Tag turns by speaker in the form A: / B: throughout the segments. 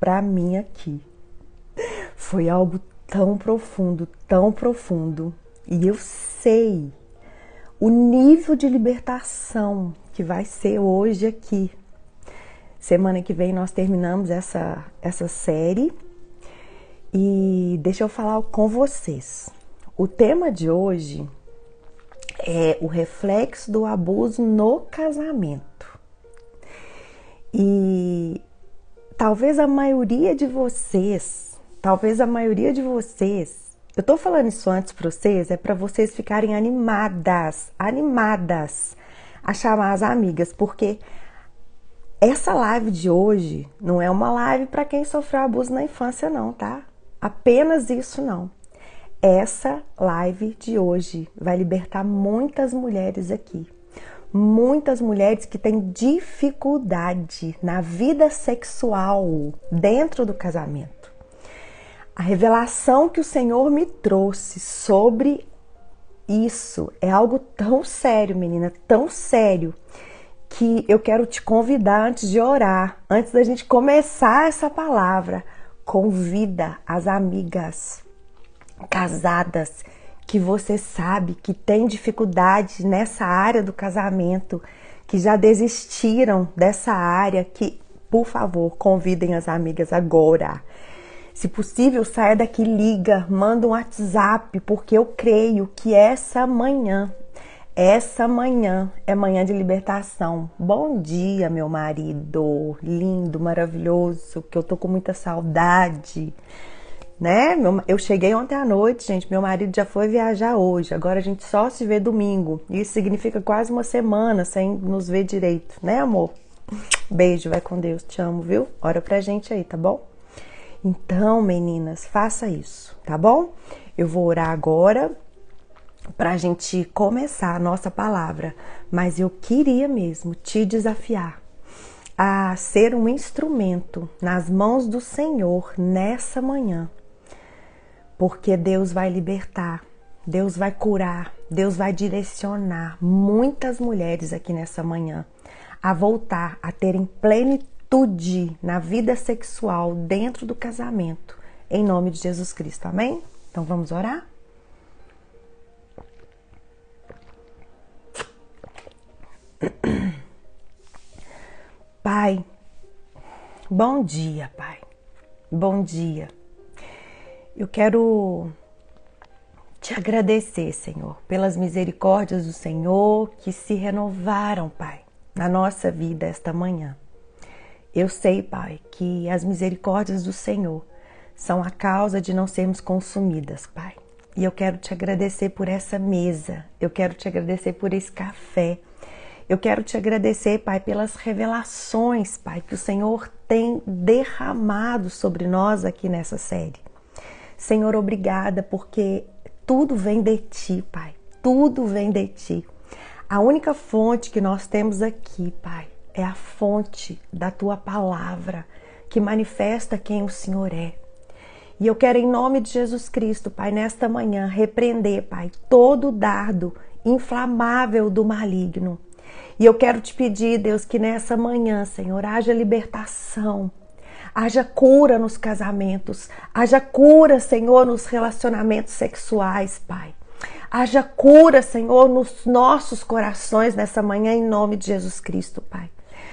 A: para mim aqui. Foi algo tão profundo, e eu sei o nível de libertação que vai ser hoje aqui. Semana que vem nós terminamos essa série e deixa eu falar com vocês. O tema de hoje é o reflexo do abuso no casamento. E talvez a maioria de vocês, eu tô falando isso antes para vocês, é para vocês ficarem animadas a chamar as amigas, porque essa live de hoje não é uma live para quem sofreu abuso na infância não, tá? Apenas isso não. Essa live de hoje vai libertar muitas mulheres aqui. Muitas mulheres que têm dificuldade na vida sexual dentro do casamento. A revelação que o Senhor me trouxe sobre isso é algo tão sério, menina, tão sério, que eu quero te convidar antes de orar, antes da gente começar essa palavra, convida as amigas casadas que você sabe que tem dificuldade nessa área do casamento, que já desistiram dessa área, que, por favor, convidem as amigas agora. Se possível, saia daqui, liga, manda um WhatsApp, porque eu creio que essa manhã é manhã de libertação. Bom dia, meu marido, lindo, maravilhoso, que eu tô com muita saudade, né? Eu cheguei ontem à noite, gente, meu marido já foi viajar hoje, agora a gente só se vê domingo. Isso significa quase uma semana sem nos ver direito, né, amor? Beijo, vai com Deus, te amo, viu? Ora pra gente aí, tá bom? Então, meninas, faça isso, tá bom? Eu vou orar agora para a gente começar a nossa palavra, mas eu queria mesmo te desafiar a ser um instrumento nas mãos do Senhor nessa manhã, porque Deus vai libertar, Deus vai curar, Deus vai direcionar muitas mulheres aqui nessa manhã a voltar a terem plenitude na vida sexual dentro do casamento, em nome de Jesus Cristo, amém? Então vamos orar? Pai, bom dia, Pai, bom dia. Eu quero te agradecer, Senhor, pelas misericórdias do Senhor que se renovaram, Pai, na nossa vida esta manhã. Eu sei, Pai, que as misericórdias do Senhor são a causa de não sermos consumidas, Pai. E eu quero te agradecer por essa mesa, eu quero te agradecer por esse café. Eu quero te agradecer, Pai, pelas revelações, Pai, que o Senhor tem derramado sobre nós aqui nessa série. Senhor, obrigada, porque tudo vem de Ti, Pai. Tudo vem de Ti. A única fonte que nós temos aqui, Pai, é a fonte da Tua palavra, que manifesta quem o Senhor é. E eu quero, em nome de Jesus Cristo, Pai, nesta manhã, repreender, Pai, todo dardo inflamável do maligno. E eu quero te pedir, Deus, que nessa manhã, Senhor, haja libertação, haja cura nos casamentos, haja cura, Senhor, nos relacionamentos sexuais, Pai. Haja cura, Senhor, nos nossos corações nessa manhã, em nome de Jesus Cristo, Pai.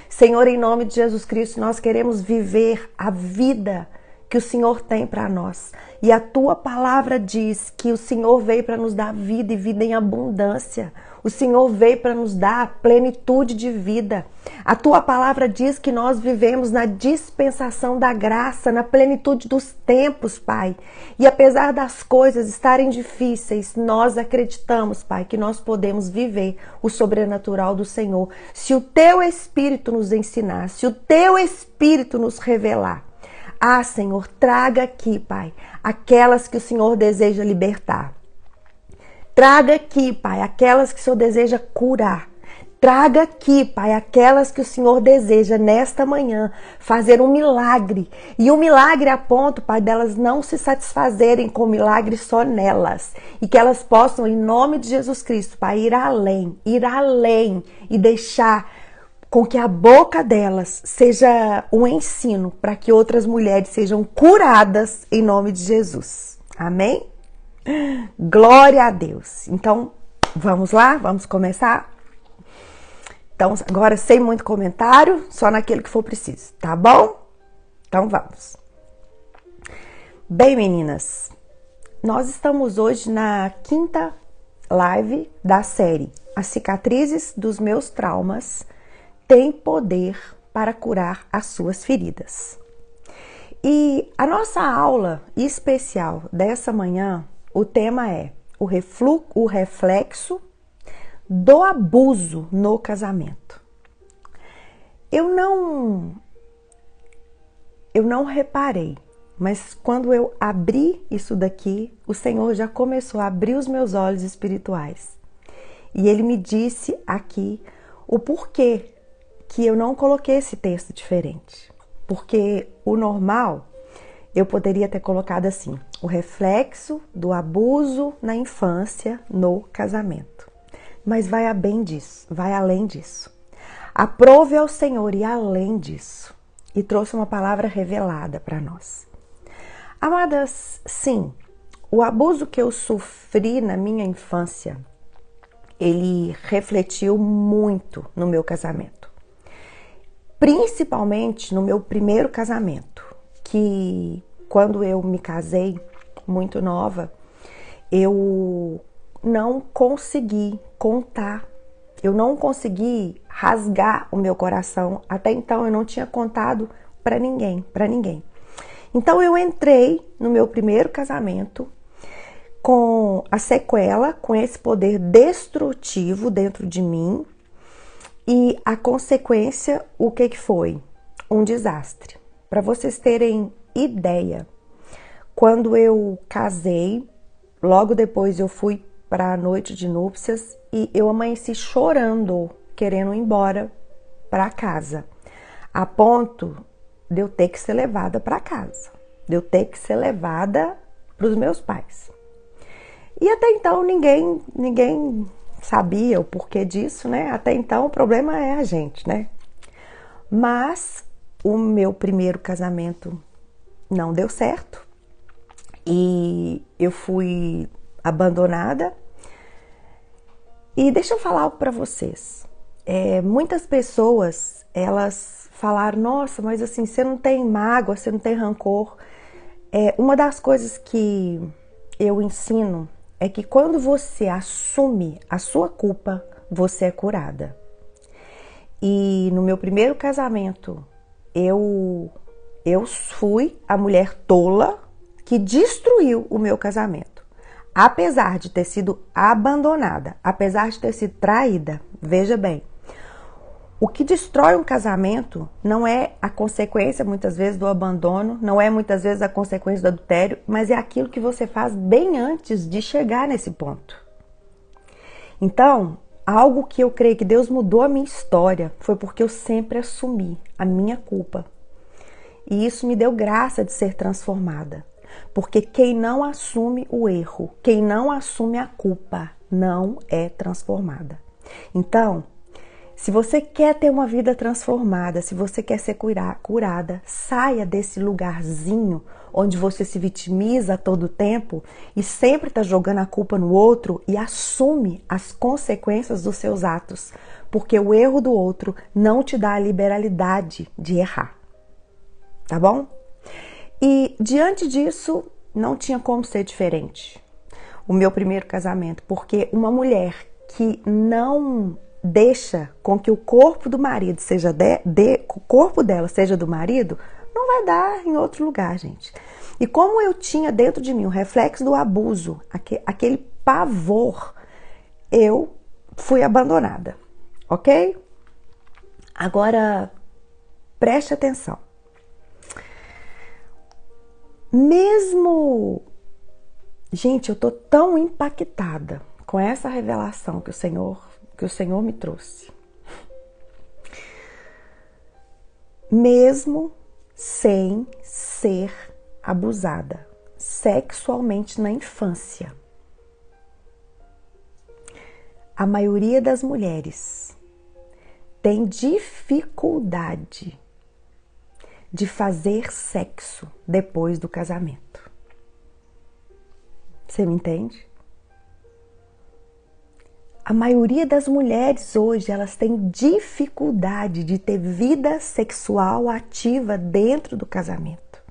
A: Senhor, em nome de Jesus Cristo, nós queremos viver a vida que o Senhor tem para nós. E a Tua palavra diz que o Senhor veio para nos dar vida e vida em abundância. O Senhor veio para nos dar a plenitude de vida. A Tua palavra diz que nós vivemos na dispensação da graça, na plenitude dos tempos, Pai. E apesar das coisas estarem difíceis, nós acreditamos, Pai, que nós podemos viver o sobrenatural do Senhor. Se o Teu Espírito nos ensinar, se o Teu Espírito nos revelar. Ah, Senhor, traga aqui, Pai, aquelas que o Senhor deseja libertar. Traga aqui, Pai, aquelas que o Senhor deseja curar. Traga aqui, Pai, aquelas que o Senhor deseja nesta manhã fazer um milagre. E o milagre a ponto, Pai, delas não se satisfazerem com o milagre só nelas. E que elas possam, em nome de Jesus Cristo, Pai, ir além e deixar com que a boca delas seja um ensino para que outras mulheres sejam curadas em nome de Jesus. Amém? Glória a Deus. Então, vamos lá? Vamos começar? Então, agora sem muito comentário, só naquilo que for preciso, tá bom? Então, vamos. Bem, meninas, nós estamos hoje na 5ª live da série As cicatrizes dos meus traumas têm poder para curar as suas feridas. E a nossa aula especial dessa manhã, o tema é o reflexo do abuso no casamento. Eu não reparei, mas quando eu abri isso daqui, o Senhor já começou a abrir os meus olhos espirituais. E Ele me disse aqui o porquê que eu não coloquei esse texto diferente. Porque o normal, eu poderia ter colocado assim, o reflexo do abuso na infância no casamento. Mas vai além disso. Aprove ao Senhor e além disso. E trouxe uma palavra revelada para nós. Amadas, sim, o abuso que eu sofri na minha infância, ele refletiu muito no meu casamento. Principalmente no meu primeiro casamento, que quando eu me casei muito nova, eu não consegui contar, eu não consegui rasgar o meu coração. Até então eu não tinha contado para ninguém. Então eu entrei no meu primeiro casamento com a sequela, com esse poder destrutivo dentro de mim. E a consequência, o que foi? Um desastre. Para vocês terem ideia, quando eu casei, logo depois eu fui para a noite de núpcias e eu amanheci chorando, querendo ir embora para casa, a ponto de eu ter que ser levada para casa, de eu ter que ser levada para os meus pais. E até então ninguém sabia o porquê disso, né? Até então o problema é a gente, né? Mas o meu primeiro casamento não deu certo e eu fui abandonada. E deixa eu falar algo para vocês. Muitas pessoas, elas falaram, nossa, mas assim, você não tem mágoa, você não tem rancor. Uma das coisas que eu ensino é que quando você assume a sua culpa, você é curada. E no meu primeiro casamento, eu fui a mulher tola que destruiu o meu casamento. Apesar de ter sido abandonada, apesar de ter sido traída, veja bem, o que destrói um casamento não é a consequência, muitas vezes, do abandono, não é muitas vezes a consequência do adultério, mas é aquilo que você faz bem antes de chegar nesse ponto. Então, algo que eu creio que Deus mudou a minha história foi porque eu sempre assumi a minha culpa. E isso me deu graça de ser transformada. Porque quem não assume o erro, quem não assume a culpa, não é transformada. Então, se você quer ter uma vida transformada, se você quer ser curada, saia desse lugarzinho onde você se vitimiza a todo tempo e sempre está jogando a culpa no outro e assume as consequências dos seus atos, porque o erro do outro não te dá a liberalidade de errar. Tá bom? E diante disso, não tinha como ser diferente. O meu primeiro casamento, porque uma mulher que não deixa com que o corpo do marido seja o corpo dela seja do marido, não vai dar em outro lugar, gente. E como eu tinha dentro de mim o reflexo do abuso, aquele pavor, eu fui abandonada, ok? Agora, preste atenção. Mesmo, gente, eu tô tão impactada com essa revelação que o Senhor me trouxe. Mesmo sem ser abusada sexualmente na infância, a maioria das mulheres têm dificuldade de fazer sexo depois do casamento. Você me entende? A maioria das mulheres hoje, elas têm dificuldade de ter vida sexual ativa dentro do casamento.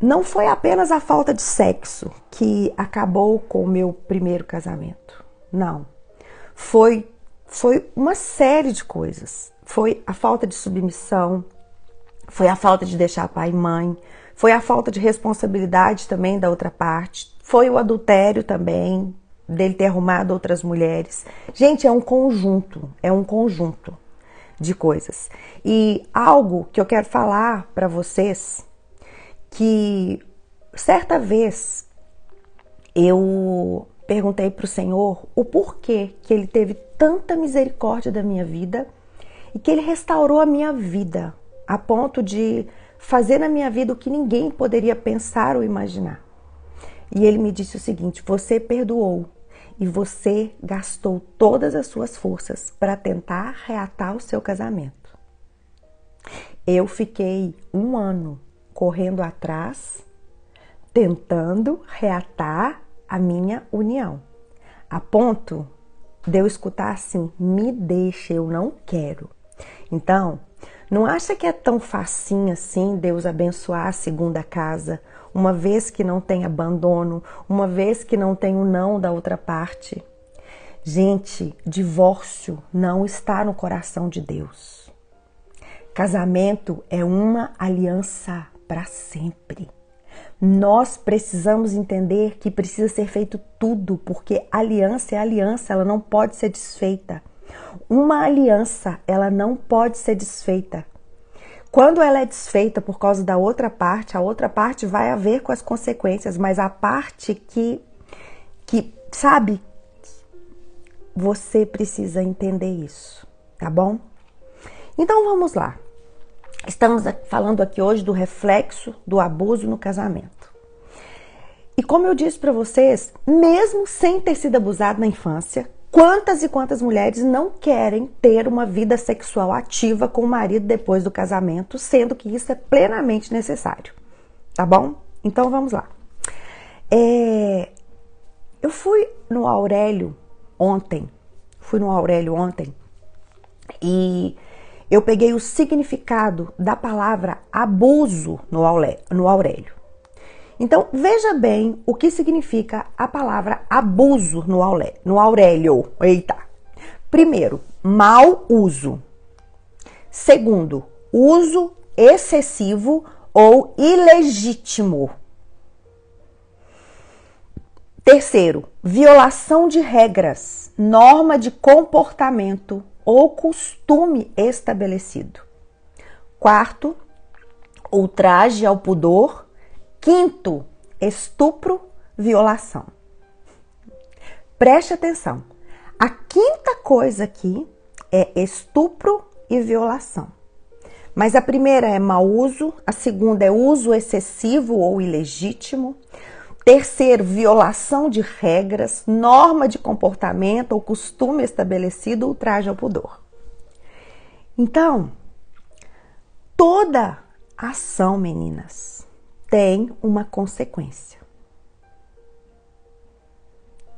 A: Não foi apenas a falta de sexo que acabou com o meu primeiro casamento. Não. Foi uma série de coisas. Foi a falta de submissão, foi a falta de deixar pai e mãe, foi a falta de responsabilidade também da outra parte, foi o adultério também, dele ter arrumado outras mulheres. Gente, é um conjunto de coisas. E algo que eu quero falar para vocês, que certa vez eu perguntei para o Senhor o porquê que Ele teve tanta misericórdia da minha vida e que Ele restaurou a minha vida a ponto de fazer na minha vida o que ninguém poderia pensar ou imaginar. E Ele me disse o seguinte: você perdoou e você gastou todas as suas forças para tentar reatar o seu casamento. Eu fiquei 1 ano correndo atrás, tentando reatar a minha união, a ponto de eu escutar assim: me deixa, eu não quero. Então, não acha que é tão facinho assim Deus abençoar a segunda casa, uma vez que não tem abandono, uma vez que não tem o não da outra parte? Gente, divórcio não está no coração de Deus. Casamento é uma aliança para sempre. Nós precisamos entender que precisa ser feito tudo, porque aliança é aliança, ela não pode ser desfeita. Uma aliança, ela não pode ser desfeita. Quando ela é desfeita por causa da outra parte, a outra parte vai haver com as consequências, mas a parte que sabe, você precisa entender isso, tá bom? Então vamos lá. Estamos falando aqui hoje do reflexo do abuso no casamento. E como eu disse para vocês, mesmo sem ter sido abusado na infância, quantas e quantas mulheres não querem ter uma vida sexual ativa com o marido depois do casamento, sendo que isso é plenamente necessário, tá bom? Então vamos lá. Eu fui no Aurélio ontem e eu peguei o significado da palavra abuso no Aurélio. Então, veja bem o que significa a palavra abuso no Aurélio. Eita! Primeiro, mau uso. Segundo, uso excessivo ou ilegítimo. Terceiro, violação de regras, norma de comportamento ou costume estabelecido. Quarto, ultraje ao pudor. Quinto, estupro, violação. Preste atenção. A quinta coisa aqui é estupro e violação. Mas a primeira é mau uso, a segunda é uso excessivo ou ilegítimo. Terceiro, violação de regras, norma de comportamento ou costume estabelecido, ultraje ao pudor. Então, toda ação, meninas, tem uma consequência.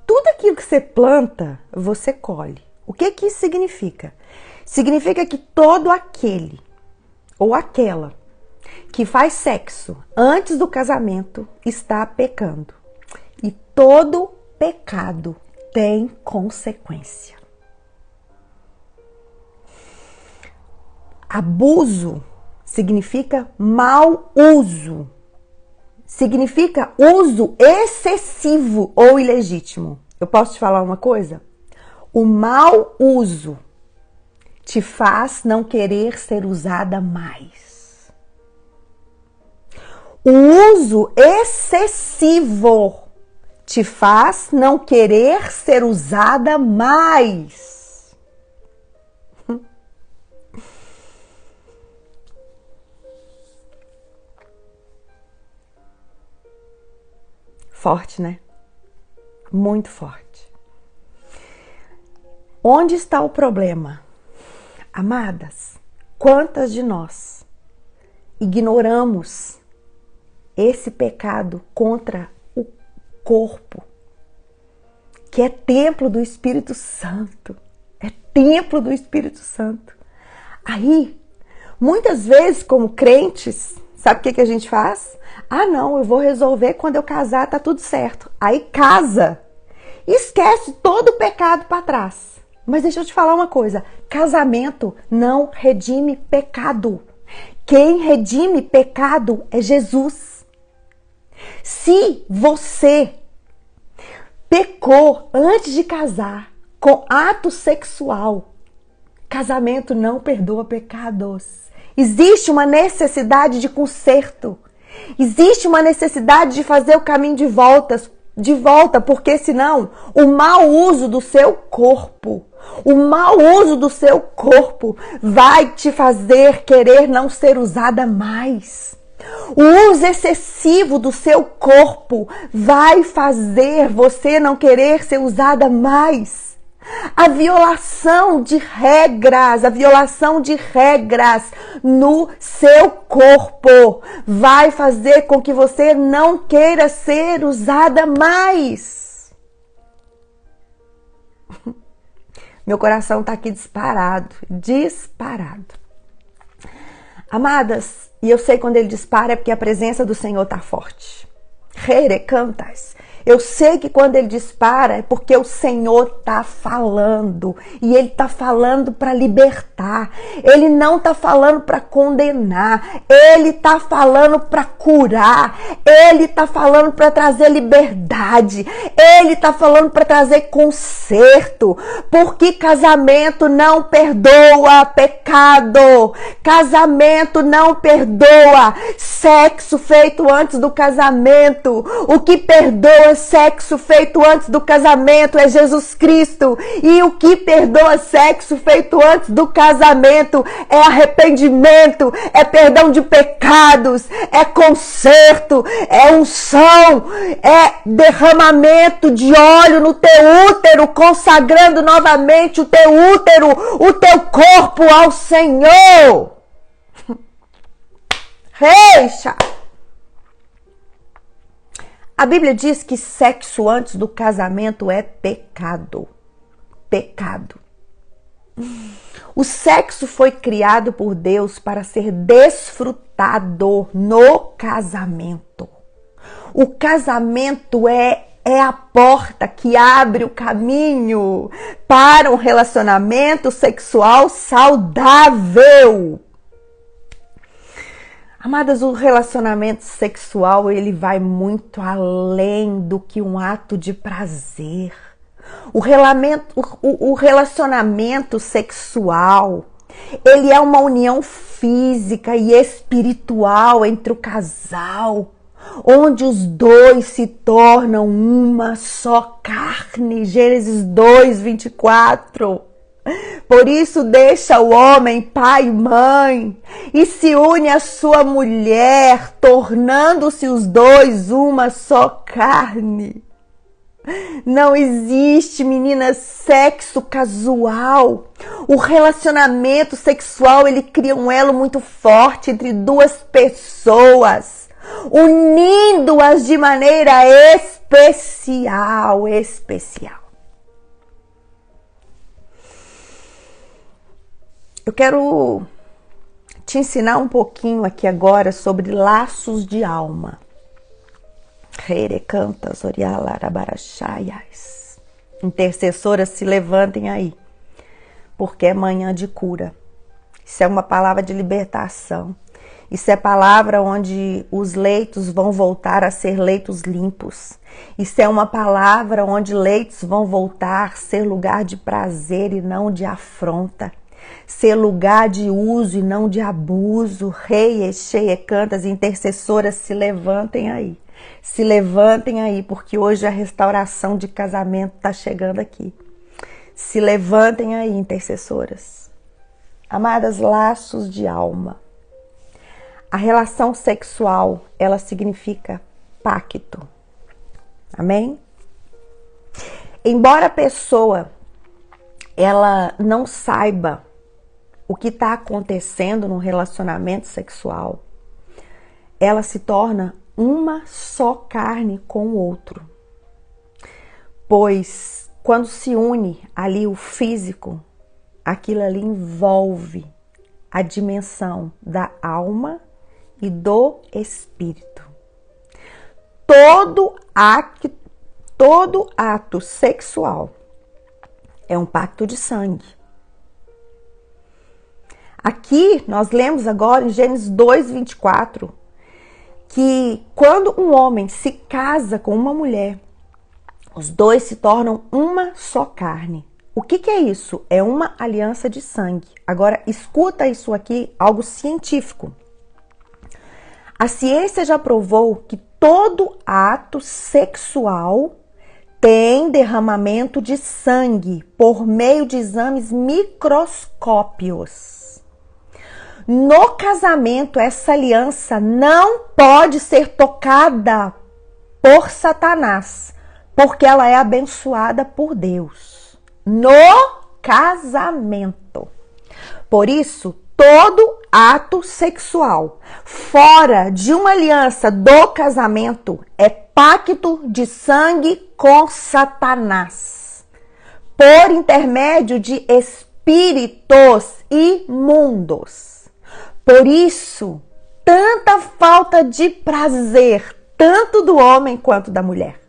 A: Tudo aquilo que você planta, você colhe. O que que isso significa? Significa que todo aquele ou aquela que faz sexo antes do casamento está pecando. E todo pecado tem consequência. Abuso significa mau uso. Significa uso excessivo ou ilegítimo. Eu posso te falar uma coisa? O mau uso te faz não querer ser usada mais. O uso excessivo te faz não querer ser usada mais. Forte, né? Muito forte. Onde está o problema? Amadas, quantas de nós ignoramos esse pecado contra o corpo, que é templo do Espírito Santo? É templo do Espírito Santo. Aí, muitas vezes, como crentes, sabe o que a gente faz? Ah, não, eu vou resolver quando eu casar, tá tudo certo. Aí casa, esquece todo o pecado para trás. Mas deixa eu te falar uma coisa, casamento não redime pecado. Quem redime pecado é Jesus. Se você pecou antes de casar com ato sexual, casamento não perdoa pecados. Existe uma necessidade de conserto. Existe uma necessidade de fazer o caminho de volta, porque senão o mau uso do seu corpo, vai te fazer querer não ser usada mais. O uso excessivo do seu corpo vai fazer você não querer ser usada mais. A violação de regras no seu corpo vai fazer com que você não queira ser usada mais. Meu coração está aqui disparado. Amadas, e eu sei quando ele dispara é porque a presença do Senhor está forte. Cantas. Eu sei que quando ele dispara é porque o Senhor está falando. E ele está falando para libertar. Ele não está falando para condenar. Ele está falando para curar. Ele está falando para trazer liberdade. Ele está falando para trazer conserto. Porque casamento não perdoa pecado. Casamento não perdoa sexo feito antes do casamento. O que perdoa sexo feito antes do casamento é Jesus Cristo. E o que perdoa sexo feito antes do casamento é arrependimento, é perdão de pecados, é conserto, é unção, é derramamento de óleo no teu útero, consagrando novamente o teu útero, o teu corpo ao Senhor. Reixa! A Bíblia diz que sexo antes do casamento é pecado. Pecado. O sexo foi criado por Deus para ser desfrutado no casamento. O casamento é a porta que abre o caminho para um relacionamento sexual saudável. Amadas, o relacionamento sexual, ele vai muito além do que um ato de prazer. O relacionamento sexual, ele é uma união física e espiritual entre o casal, onde os dois se tornam uma só carne. Gênesis 2:24. Por isso deixa o homem pai e mãe e se une à sua mulher, tornando-se os dois uma só carne. Não existe, meninas, sexo casual. O relacionamento sexual, ele cria um elo muito forte entre duas pessoas, unindo-as de maneira especial. Eu quero te ensinar um pouquinho aqui agora sobre laços de alma. Intercessoras, se levantem aí, porque é manhã de cura. Isso é uma palavra de libertação. Isso é palavra onde os leitos vão voltar a ser leitos limpos. Isso é uma palavra onde leitos vão voltar a ser lugar de prazer e não de afronta. Ser lugar de uso e não de abuso. Cantas, intercessoras, se levantem aí. Se levantem aí, porque hoje a restauração de casamento está chegando aqui. Se levantem aí, intercessoras. Amadas, laços de alma. A relação sexual, ela significa pacto. Amém? Embora a pessoa ela não saiba o que está acontecendo no relacionamento sexual, ela se torna uma só carne com o outro. Pois quando se une ali o físico, aquilo ali envolve a dimensão da alma e do espírito. Todo ato sexual é um pacto de sangue. Aqui nós lemos agora em Gênesis 2:24 que quando um homem se casa com uma mulher, os dois se tornam uma só carne. O que é isso? É uma aliança de sangue. Agora escuta isso aqui, algo científico. A ciência já provou que todo ato sexual tem derramamento de sangue por meio de exames microscópicos. No casamento, essa aliança não pode ser tocada por Satanás, porque ela é abençoada por Deus. No casamento. Por isso, todo ato sexual fora de uma aliança do casamento é pacto de sangue com Satanás, por intermédio de espíritos imundos. Por isso, tanta falta de prazer, tanto do homem quanto da mulher.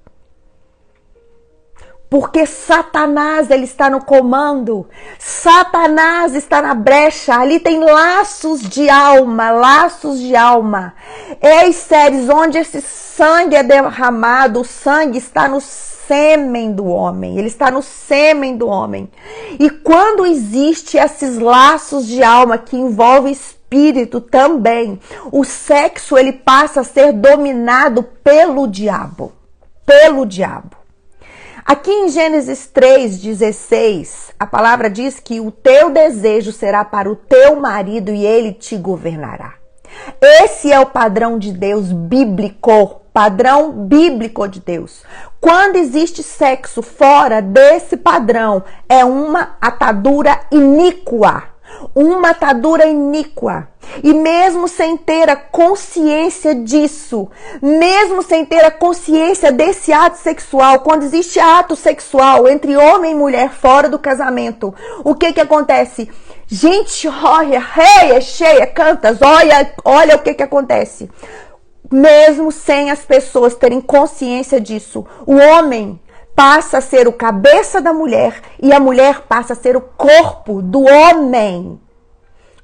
A: Porque Satanás, ele está no comando. Satanás está na brecha. Ali tem laços de alma, laços de alma. Ei, séries, onde esse sangue é derramado, o sangue está no sêmen do homem. Ele está no sêmen do homem. E quando existe esses laços de alma que envolvem espírito também, o sexo, ele passa a ser dominado pelo diabo. Pelo diabo. Aqui em Gênesis 3:16, a palavra diz que o teu desejo será para o teu marido e ele te governará. Esse é o padrão de Deus bíblico, padrão bíblico de Deus. Quando existe sexo fora desse padrão, é uma atadura iníqua. Uma atadura iníqua. E mesmo sem ter a consciência disso, mesmo sem ter a consciência desse ato sexual, quando existe ato sexual entre homem e mulher fora do casamento, o que acontece? Gente, olha, reia, cheia, cantas, olha o que acontece. Mesmo sem as pessoas terem consciência disso, o homem passa a ser o cabeça da mulher e a mulher passa a ser o corpo do homem,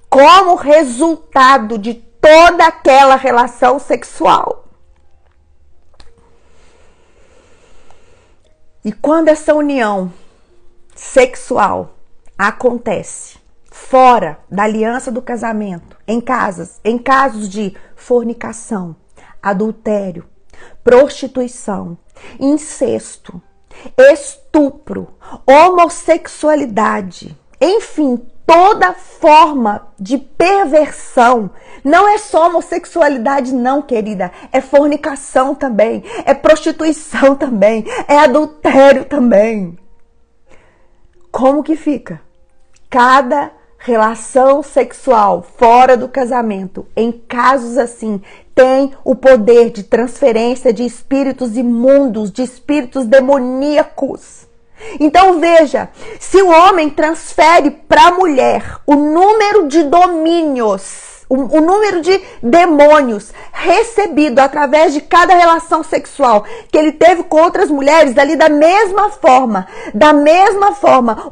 A: como resultado de toda aquela relação sexual. E quando essa união sexual acontece fora da aliança do casamento, em casos de fornicação, adultério, prostituição, incesto, estupro, homossexualidade, enfim, toda forma de perversão. Não é só homossexualidade não, querida, é fornicação também, é prostituição também, é adultério também. Como que fica? Cada relação sexual fora do casamento, em casos assim, tem o poder de transferência de espíritos imundos, de espíritos demoníacos. Então veja, se o homem transfere para a mulher o número de domínios, o número de demônios recebido através de cada relação sexual que ele teve com outras mulheres, ali da mesma forma,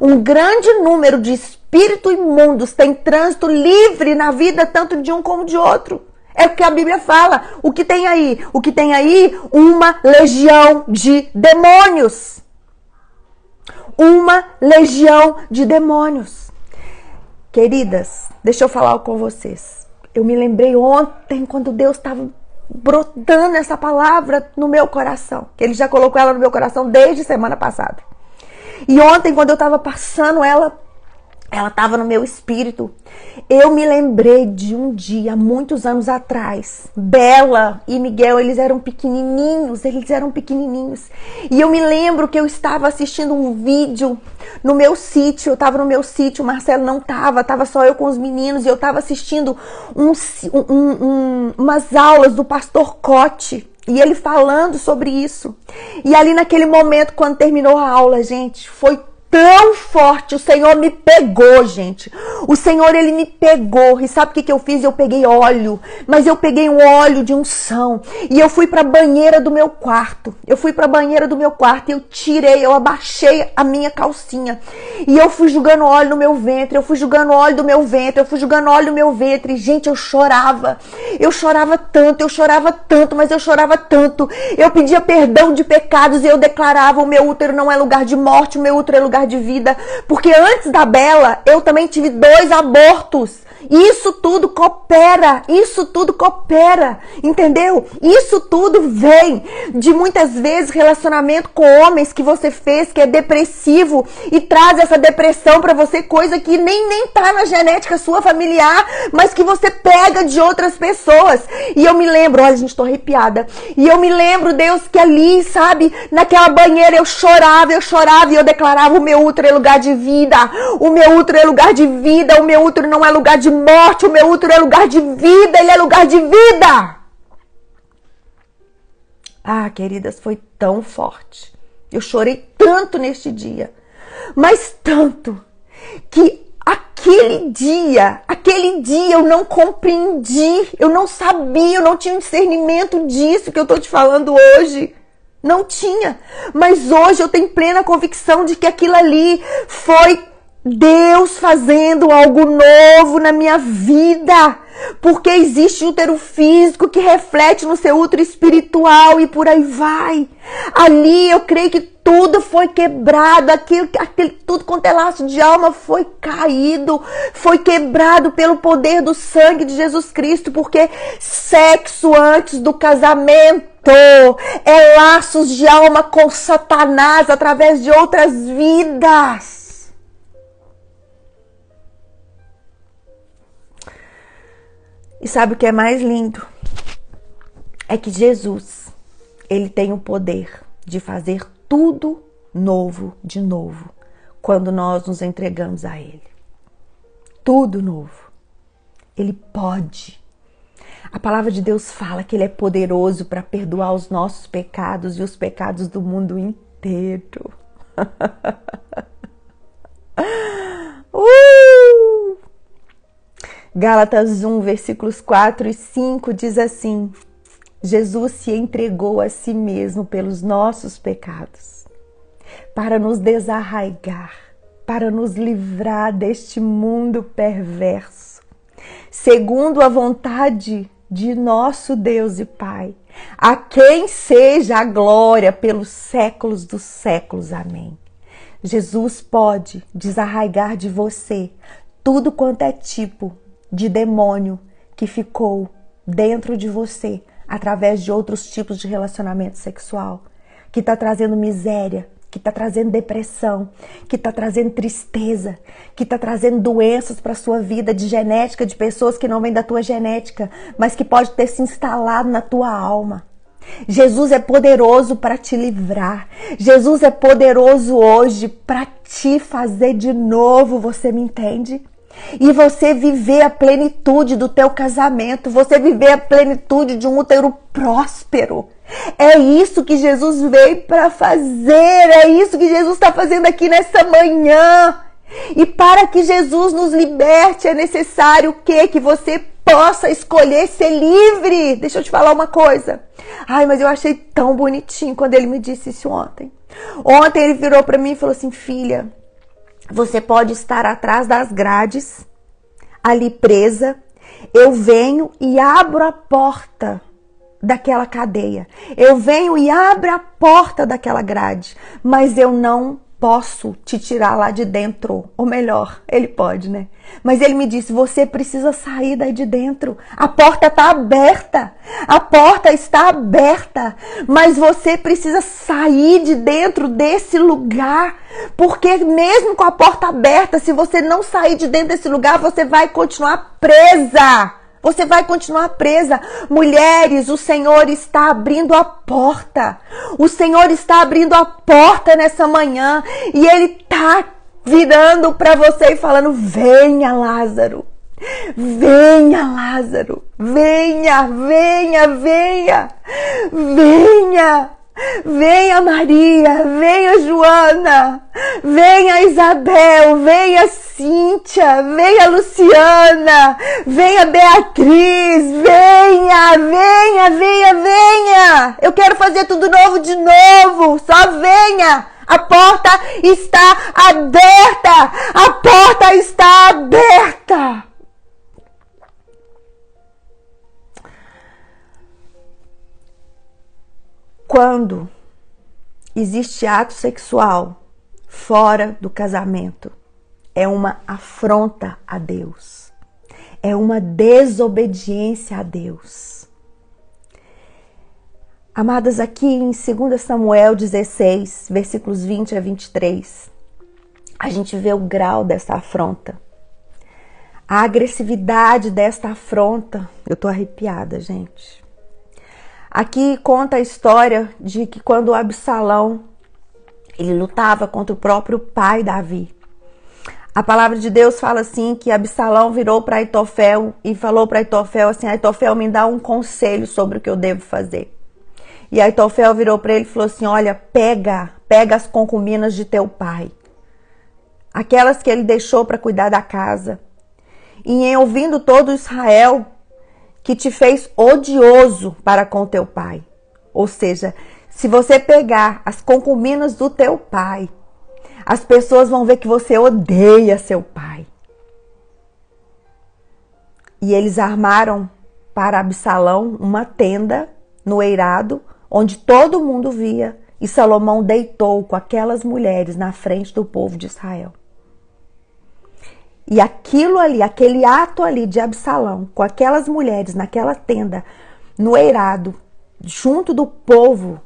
A: um grande número de espíritos imundos tem trânsito livre na vida tanto de um como de outro. É o que a Bíblia fala. O que tem aí? O que tem aí? Uma legião de demônios. Uma legião de demônios. Queridas, deixa eu falar com vocês. Eu me lembrei ontem quando Deus estava brotando essa palavra no meu coração. Que Ele já colocou ela no meu coração desde semana passada. E ontem, quando eu estava passando ela ela estava no meu espírito. Eu me lembrei de um dia, muitos anos atrás, Bela e Miguel, eles eram pequenininhos. E eu me lembro que eu estava assistindo um vídeo no meu sítio, eu estava no meu sítio, o Marcelo não estava só eu com os meninos, e eu estava assistindo umas aulas do pastor Cote, e ele falando sobre isso. E ali naquele momento, quando terminou a aula, gente, foi tão forte, o Senhor me pegou, gente. O Senhor, Ele me pegou. E sabe o que eu fiz? Eu peguei óleo, mas eu peguei um óleo de unção. E eu fui para a banheira do meu quarto. E eu tirei, eu abaixei a minha calcinha. E eu fui jogando óleo no meu ventre. E, gente, eu chorava. Eu chorava tanto, mas eu chorava tanto. Eu pedia perdão de pecados e eu declarava: o meu útero não é lugar de morte, o meu útero é lugar de vida. Porque antes da Bela, eu também tive 2 abortos. Isso tudo coopera, entendeu? Isso tudo vem de muitas vezes relacionamento com homens que você fez, que é depressivo, e traz essa depressão pra você, coisa que nem tá na genética sua familiar, mas que você pega de outras pessoas. E eu me lembro, olha, gente, tô arrepiada. E eu me lembro, Deus, que ali, sabe, naquela banheira eu chorava e eu declarava: o meu útero é lugar de vida, o meu útero é lugar de vida, o meu útero não é lugar de morte, o meu útero é lugar de vida, ele é lugar de vida. Ah, queridas, foi tão forte. Eu chorei tanto neste dia, mas tanto, que aquele dia eu não compreendi, eu não sabia, eu não tinha discernimento disso que eu tô te falando hoje. Não tinha, mas hoje eu tenho plena convicção de que aquilo ali foi Deus fazendo algo novo na minha vida, porque existe útero físico que reflete no seu útero espiritual e por aí vai. Ali eu creio que tudo foi quebrado, tudo quanto é laço de alma foi caído, foi quebrado pelo poder do sangue de Jesus Cristo, porque sexo antes do casamento é laços de alma com Satanás através de outras vidas. E sabe o que é mais lindo? É que Jesus, ele tem o poder de fazer tudo novo de novo quando nós nos entregamos a ele. Tudo novo. Ele pode. A palavra de Deus fala que ele é poderoso para perdoar os nossos pecados e os pecados do mundo inteiro. Gálatas 1, versículos 4 e 5 diz assim: Jesus se entregou a si mesmo pelos nossos pecados, para nos desarraigar, para nos livrar deste mundo perverso, segundo a vontade de nosso Deus e Pai, a quem seja a glória pelos séculos dos séculos. Amém. Jesus pode desarraigar de você tudo quanto é tipo de demônio que ficou dentro de você através de outros tipos de relacionamento sexual, que está trazendo miséria, que está trazendo depressão, que está trazendo tristeza, que está trazendo doenças para a sua vida, de genética, de pessoas que não vêm da tua genética, mas que pode ter se instalado na tua alma. Jesus é poderoso para te livrar. Jesus é poderoso hoje para te fazer de novo, você me entende? E você viver a plenitude do teu casamento, você viver a plenitude de um útero próspero. É isso que Jesus veio para fazer, é isso que Jesus está fazendo aqui nessa manhã. E para que Jesus nos liberte, é necessário o quê? Que você possa escolher ser livre. Deixa eu te falar uma coisa. Ai, mas eu achei tão bonitinho quando ele me disse isso ontem. Ontem ele virou para mim e falou assim: filha, você pode estar atrás das grades, ali presa. Eu venho e abro a porta daquela cadeia. Eu venho e abro a porta daquela grade. Mas eu não posso te tirar lá de dentro. Ou melhor, ele pode, né? Mas ele me disse, você precisa sair daí de dentro. A porta está aberta. A porta está aberta. Mas você precisa sair de dentro desse lugar. Porque mesmo com a porta aberta, se você não sair de dentro desse lugar, você vai continuar presa. Você vai continuar presa. Mulheres, o Senhor está abrindo a porta. O Senhor está abrindo a porta nessa manhã. E Ele está virando para você e falando, venha, Lázaro. Venha, Lázaro. Venha, venha, venha. Venha. Venha, Maria, venha, Joana, venha, Isabel, venha, Cíntia, venha, Luciana, venha, Beatriz, venha, venha, venha, venha. Eu quero fazer tudo novo de novo, só venha. A porta está aberta, a porta está aberta. Quando existe ato sexual fora do casamento, é uma afronta a Deus. É uma desobediência a Deus. Amadas, aqui em 2 Samuel 16, versículos 20 a 23, a gente vê o grau dessa afronta. A agressividade desta afronta. Eu tô arrepiada, gente. Aqui conta a história de que quando Absalão, ele lutava contra o próprio pai Davi. A palavra de Deus fala assim que Absalão virou para Aitofel e falou para Aitofel assim, Aitofel, me dá um conselho sobre o que eu devo fazer. E Aitofel virou para ele e falou assim, olha, pega as concubinas de teu pai, aquelas que ele deixou para cuidar da casa. E em ouvindo todo Israel, que te fez odioso para com teu pai. Ou seja, se você pegar as concubinas do teu pai, as pessoas vão ver que você odeia seu pai. E eles armaram para Absalão uma tenda no eirado, onde todo mundo via, e Salomão deitou com aquelas mulheres na frente do povo de Israel. E aquilo ali, aquele ato ali de Absalão, com aquelas mulheres naquela tenda, no eirado, junto do povo,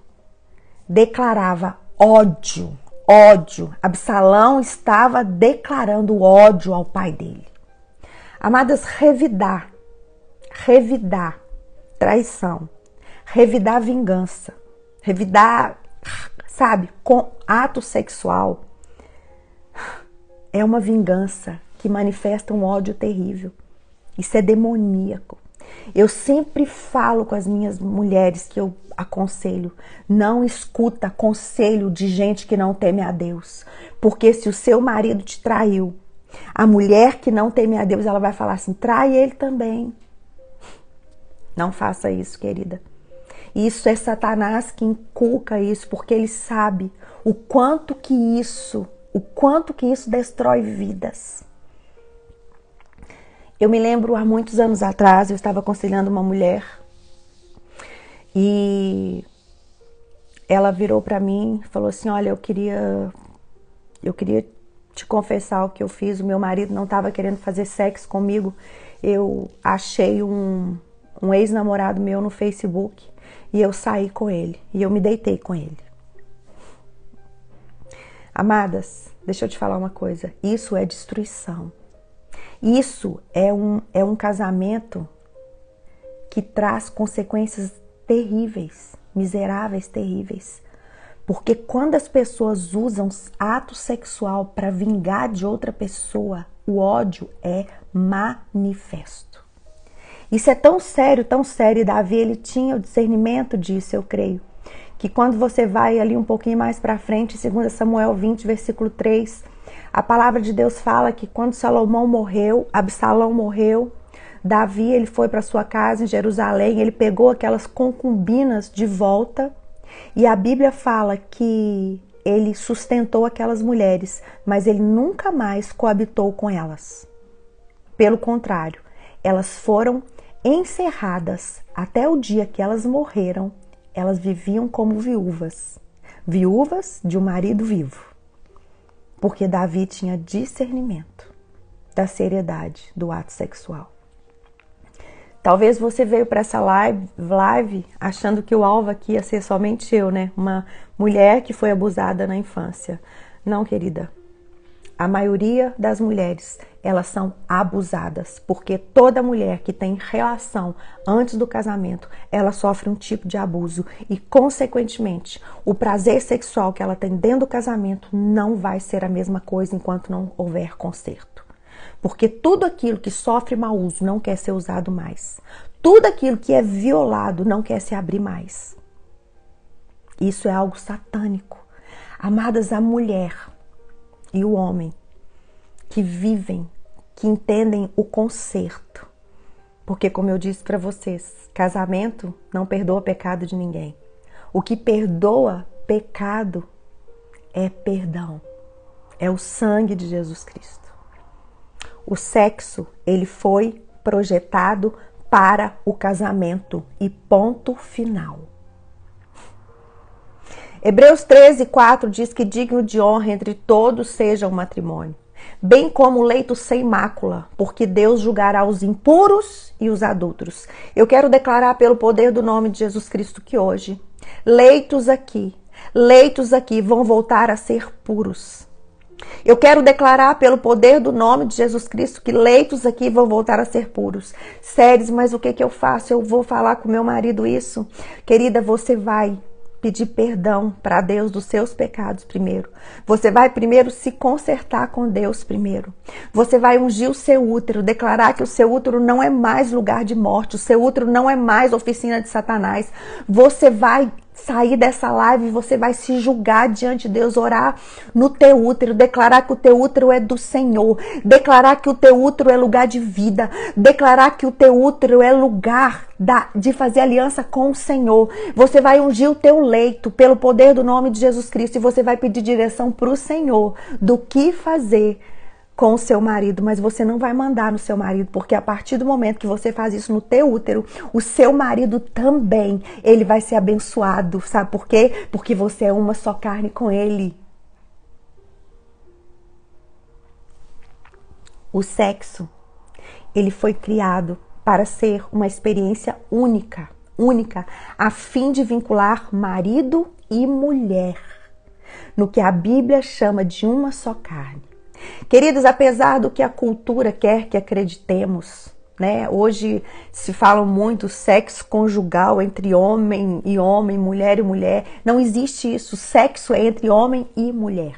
A: declarava ódio, ódio. Absalão estava declarando ódio ao pai dele. Amadas, revidar, traição, revidar vingança, revidar, sabe, com ato sexual, é uma vingança que manifesta um ódio terrível. Isso é demoníaco. Eu sempre falo com as minhas mulheres que eu aconselho, não escuta conselho de gente que não teme a Deus. Porque se o seu marido te traiu, a mulher que não teme a Deus, ela vai falar assim, trai ele também. Não faça isso, querida. Isso é Satanás que inculca isso, porque ele sabe o quanto que isso destrói vidas. Eu me lembro, há muitos anos atrás, eu estava aconselhando uma mulher e ela virou para mim e falou assim, olha, eu queria te confessar o que eu fiz, o meu marido não estava querendo fazer sexo comigo, eu achei um ex-namorado meu no Facebook e eu saí com ele e eu me deitei com ele. Amadas, deixa eu te falar uma coisa, isso é destruição. Isso é um casamento que traz consequências terríveis, miseráveis, terríveis. Porque quando as pessoas usam ato sexual para vingar de outra pessoa, o ódio é manifesto. Isso é tão sério, e Davi ele tinha o discernimento disso, eu creio. Que quando você vai ali um pouquinho mais para frente, 2 Samuel 20, versículo 3, a palavra de Deus fala que quando Salomão morreu, Absalão morreu, Davi ele foi para sua casa em Jerusalém, ele pegou aquelas concubinas de volta e a Bíblia fala que ele sustentou aquelas mulheres, mas ele nunca mais coabitou com elas. Pelo contrário, elas foram encerradas até o dia que elas morreram, elas viviam como viúvas de um marido vivo. Porque Davi tinha discernimento da seriedade do ato sexual. Talvez você veio para essa live achando que o alvo aqui ia ser somente eu, né? Uma mulher que foi abusada na infância. Não, querida. A maioria das mulheres, elas são abusadas, porque toda mulher que tem relação antes do casamento, ela sofre um tipo de abuso e, consequentemente, o prazer sexual que ela tem dentro do casamento não vai ser a mesma coisa enquanto não houver conserto. Porque tudo aquilo que sofre mau uso não quer ser usado mais. Tudo aquilo que é violado não quer se abrir mais. Isso é algo satânico. Amadas, a mulher e o homem que vivem, que entendem o conserto. Porque, como eu disse para vocês, casamento não perdoa pecado de ninguém. O que perdoa pecado é perdão. É o sangue de Jesus Cristo. O sexo, ele foi projetado para o casamento e ponto final. Hebreus 13:4 diz que digno de honra entre todos seja o matrimônio, bem como o leito sem mácula, porque Deus julgará os impuros e os adúlteros. Eu quero declarar pelo poder do nome de Jesus Cristo que hoje, leitos aqui vão voltar a ser puros. Eu quero declarar pelo poder do nome de Jesus Cristo que leitos aqui vão voltar a ser puros. Séries, mas o que eu faço? Eu vou falar com meu marido isso? Querida, você vai pedir perdão para Deus dos seus pecados primeiro. Você vai primeiro se consertar com Deus primeiro. Você vai ungir o seu útero, declarar que o seu útero não é mais lugar de morte, o seu útero não é mais oficina de Satanás. Você vai sair dessa live e você vai se julgar diante de Deus, orar no teu útero, declarar que o teu útero é do Senhor, declarar que o teu útero é lugar de vida, declarar que o teu útero é lugar de fazer aliança com o Senhor. Você vai ungir o teu leito pelo poder do nome de Jesus Cristo e você vai pedir direção para o Senhor do que fazer com o seu marido, mas você não vai mandar no seu marido, porque a partir do momento que você faz isso no teu útero, o seu marido também, ele vai ser abençoado, sabe por quê? Porque você é uma só carne com ele. O sexo, ele foi criado para ser uma experiência única, a fim de vincular marido e mulher, no que a Bíblia chama de uma só carne. Queridos, apesar do que a cultura quer que acreditemos, né? Hoje se fala muito sexo conjugal entre homem e homem, mulher e mulher. Não existe isso. Sexo é entre homem e mulher.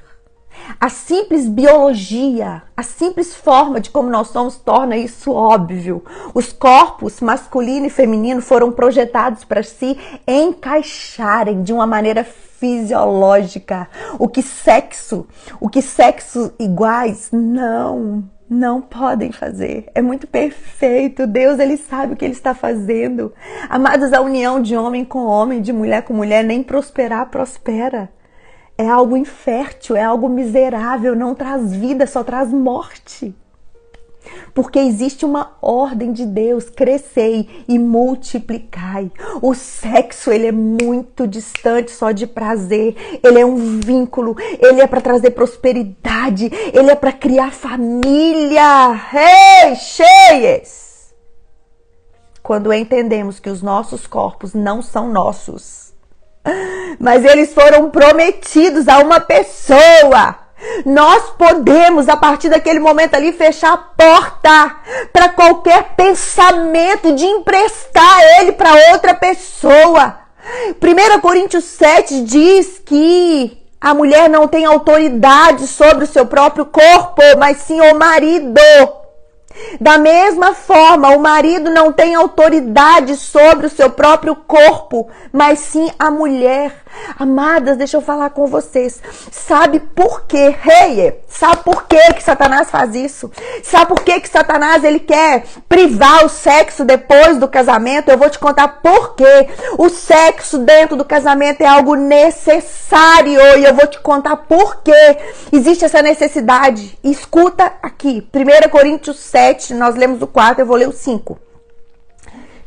A: A simples biologia, a simples forma de como nós somos torna isso óbvio. Os corpos masculino e feminino foram projetados para se encaixarem de uma maneira fisiológica. O que sexo iguais não podem fazer. É muito perfeito. Deus, ele sabe o que ele está fazendo. Amados, a união de homem com homem, de mulher com mulher, nem prosperar prospera. É algo infértil, é algo miserável, não traz vida, só traz morte. Porque existe uma ordem de Deus, crescei e multiplicai. O sexo, ele é muito distante só de prazer, ele é um vínculo, ele é para trazer prosperidade, ele é para criar família. Ei, cheias! Quando entendemos que os nossos corpos não são nossos, mas eles foram prometidos a uma pessoa, nós podemos, a partir daquele momento ali, fechar a porta para qualquer pensamento de emprestar ele para outra pessoa. 1 Coríntios 7 diz que a mulher não tem autoridade sobre o seu próprio corpo, mas sim o marido. Da mesma forma, o marido não tem autoridade sobre o seu próprio corpo, mas sim a mulher. Amadas, deixa eu falar com vocês. Sabe por quê? Sabe por quê que Satanás faz isso? Sabe por quê que Satanás ele quer privar o sexo depois do casamento? Eu vou te contar por quê. O sexo dentro do casamento é algo necessário e eu vou te contar por quê existe essa necessidade. Escuta aqui, 1 Coríntios 7, nós lemos o 4, eu vou ler o 5.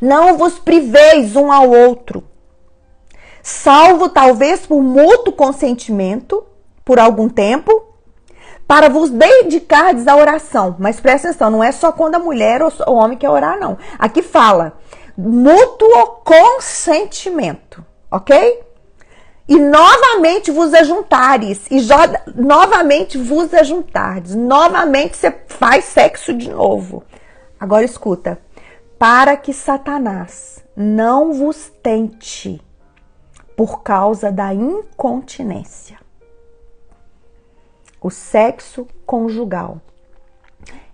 A: Não vos priveis um ao outro, salvo talvez por mútuo consentimento, por algum tempo, para vos dedicardes à oração. Mas presta atenção, não é só quando a mulher ou o homem quer orar, não. Aqui fala mútuo consentimento, ok? E novamente vos ajuntares, novamente vos ajuntardes, novamente você faz sexo de novo. Agora escuta, para que Satanás não vos tente por causa da incontinência. O sexo conjugal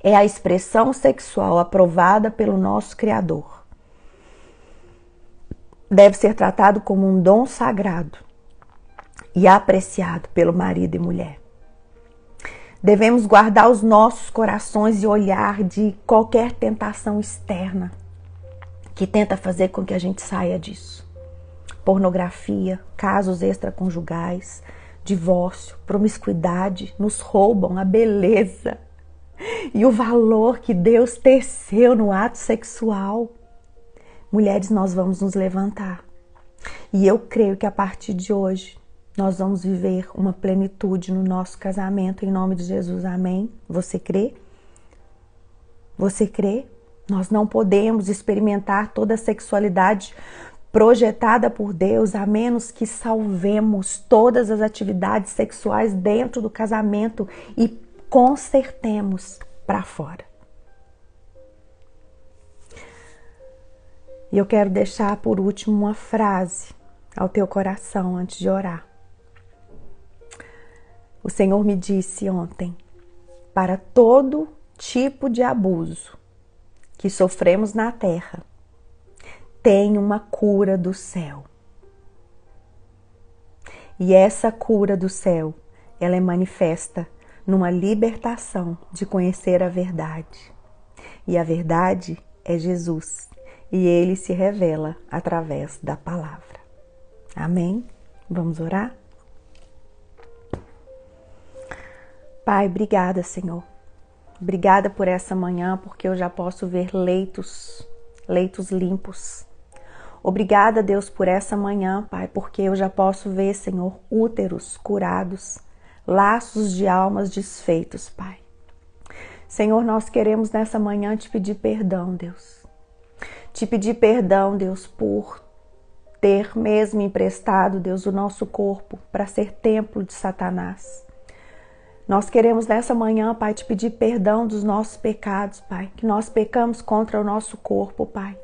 A: é a expressão sexual aprovada pelo nosso Criador. Deve ser tratado como um dom sagrado e apreciado pelo marido e mulher. Devemos guardar os nossos corações e olhar de qualquer tentação externa que tenta fazer com que a gente saia disso. Pornografia, casos extraconjugais, divórcio, promiscuidade nos roubam a beleza e o valor que Deus teceu no ato sexual. Mulheres, nós vamos nos levantar. E eu creio que a partir de hoje nós vamos viver uma plenitude no nosso casamento, em nome de Jesus, amém? Você crê? Você crê? Nós não podemos experimentar toda a sexualidade projetada por Deus, a menos que salvemos todas as atividades sexuais dentro do casamento e consertemos para fora. E eu quero deixar por último uma frase ao teu coração antes de orar. O Senhor me disse ontem, para todo tipo de abuso que sofremos na terra, tem uma cura do céu. E essa cura do céu, ela é manifesta numa libertação de conhecer a verdade. E a verdade é Jesus. E ele se revela através da palavra. Amém? Vamos orar? Pai, obrigada, Senhor. Obrigada por essa manhã, porque eu já posso ver leitos limpos. Obrigada, Deus, por essa manhã, Pai, porque eu já posso ver, Senhor, úteros curados, laços de almas desfeitos, Pai. Senhor, nós queremos nessa manhã te pedir perdão, Deus. Te pedir perdão, Deus, por ter mesmo emprestado, Deus, o nosso corpo para ser templo de Satanás. Nós queremos nessa manhã, Pai, te pedir perdão dos nossos pecados, Pai, que nós pecamos contra o nosso corpo, Pai.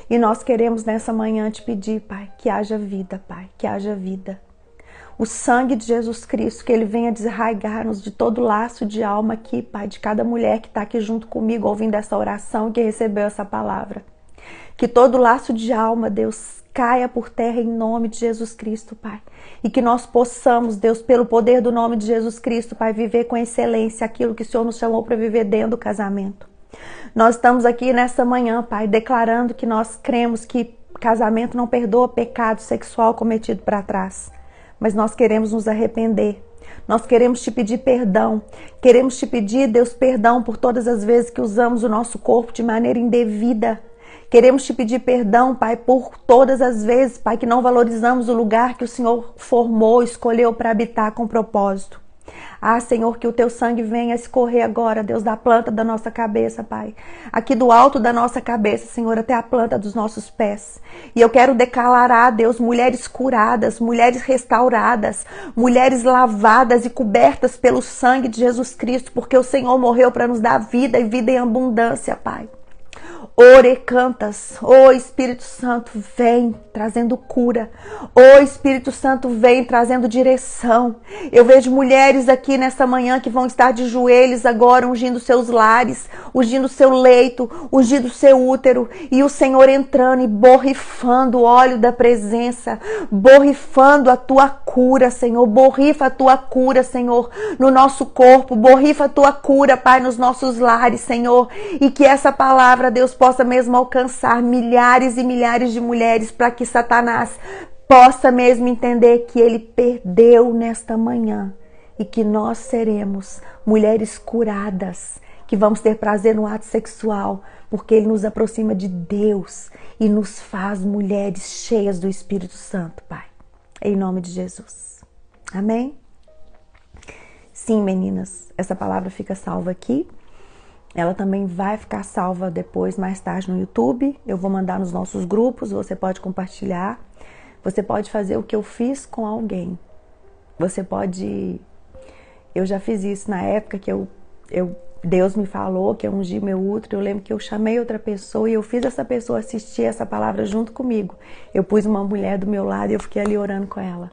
A: E nós queremos nessa manhã te pedir, Pai, que haja vida, Pai, que haja vida. O sangue de Jesus Cristo, que ele venha desarraigar-nos de todo laço de alma aqui, Pai, de cada mulher que está aqui junto comigo, ouvindo essa oração, que recebeu essa palavra. Que todo laço de alma, Deus, caia por terra em nome de Jesus Cristo, Pai. E que nós possamos, Deus, pelo poder do nome de Jesus Cristo, Pai, viver com excelência aquilo que o Senhor nos chamou para viver dentro do casamento. Nós estamos aqui nessa manhã, Pai, declarando que nós cremos que casamento não perdoa pecado sexual cometido para trás. Mas nós queremos nos arrepender. Nós queremos te pedir perdão. Queremos te pedir, Deus, perdão por todas as vezes que usamos o nosso corpo de maneira indevida. Queremos te pedir perdão, Pai, por todas as vezes, Pai, que não valorizamos o lugar que o Senhor formou, escolheu para habitar com propósito. Ah, Senhor, que o teu sangue venha escorrer agora, Deus, da planta da nossa cabeça, Pai. Aqui do alto da nossa cabeça, Senhor, até a planta dos nossos pés. E eu quero declarar, Deus, mulheres curadas, mulheres restauradas, mulheres lavadas e cobertas pelo sangue de Jesus Cristo, porque o Senhor morreu para nos dar vida e vida em abundância, Pai. Ore cantas, ô Espírito Santo, vem trazendo cura, ô Espírito Santo, vem trazendo direção. Eu vejo mulheres aqui nessa manhã que vão estar de joelhos agora, ungindo seus lares, ungindo seu leito, ungindo seu útero, e o Senhor entrando e borrifando o óleo da presença, borrifando a tua cura, Senhor, borrifa a tua cura, Senhor, no nosso corpo, borrifa a tua cura, Pai, nos nossos lares, Senhor, e que essa palavra, Deus, possa mesmo alcançar milhares e milhares de mulheres, para que Satanás possa mesmo entender que ele perdeu nesta manhã e que nós seremos mulheres curadas, que vamos ter prazer no ato sexual, porque ele nos aproxima de Deus e nos faz mulheres cheias do Espírito Santo, Pai. Em nome de Jesus. Amém? Sim, meninas, essa palavra fica salva aqui. Ela também vai ficar salva depois, mais tarde, no YouTube. Eu vou mandar nos nossos grupos, você pode compartilhar. Você pode fazer o que eu fiz com alguém. Você pode... Eu já fiz isso na época que Deus me falou que eu ungi meu útero. Eu lembro que eu chamei outra pessoa e eu fiz essa pessoa assistir essa palavra junto comigo. Eu pus uma mulher do meu lado e eu fiquei ali orando com ela.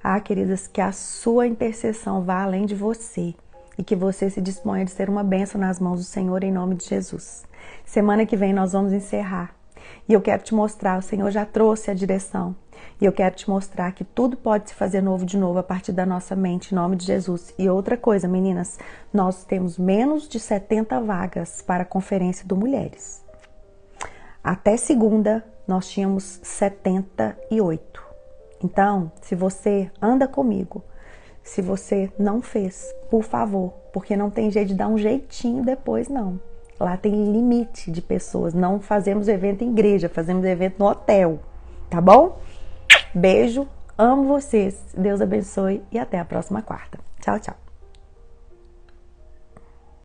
A: Ah, queridas, que a sua intercessão vá além de você e que você se disponha de ser uma bênção nas mãos do Senhor em nome de Jesus. Semana que vem nós vamos encerrar e eu quero te mostrar, o Senhor já trouxe a direção e eu quero te mostrar que tudo pode se fazer novo de novo a partir da nossa mente em nome de Jesus. E outra coisa, meninas, nós temos menos de 70 vagas para a conferência do Mulheres. Até segunda nós tínhamos 78. Então, se você anda comigo, se você não fez, por favor, porque não tem jeito de dar um jeitinho depois, não. Lá tem limite de pessoas, não fazemos evento em igreja, fazemos evento no hotel, tá bom? Beijo, amo vocês, Deus abençoe e até a próxima quarta. Tchau, tchau.